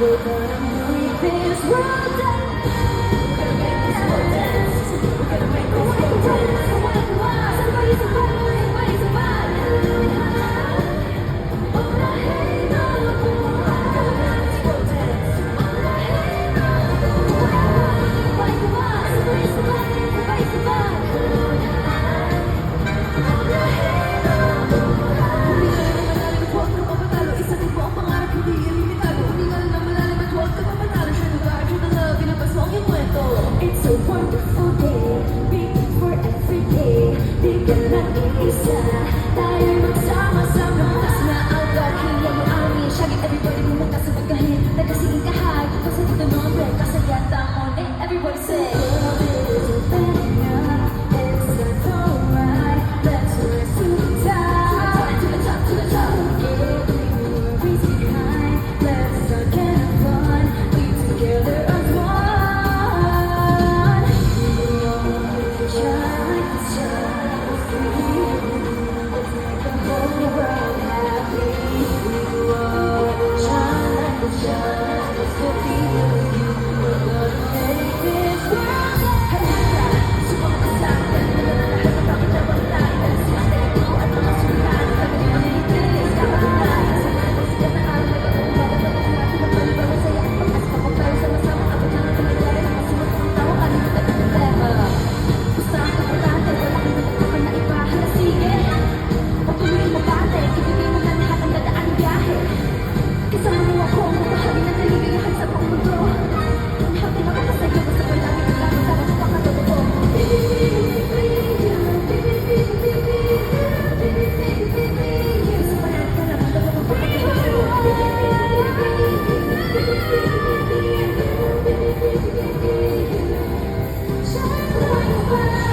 We're gonna make this world dance. We're gonna make this world dance. We're gonna make this world dance. Somebody, somebody, somebody, somebody. All I hate on the world. We're gonna make this world dance. All I hate on the world. Somebody, somebody, somebody, somebody, somebody. All I hate on the world. Huwag ka mapatalo, isa din mo ang pangarap, hindi ilimitado. Umingal na malalim at huwag ka mapatalo. Siya lugar, siya na love, pinapasok ang iyong kwento. It's a wonderful day, big for every day. Di ka lang iisa.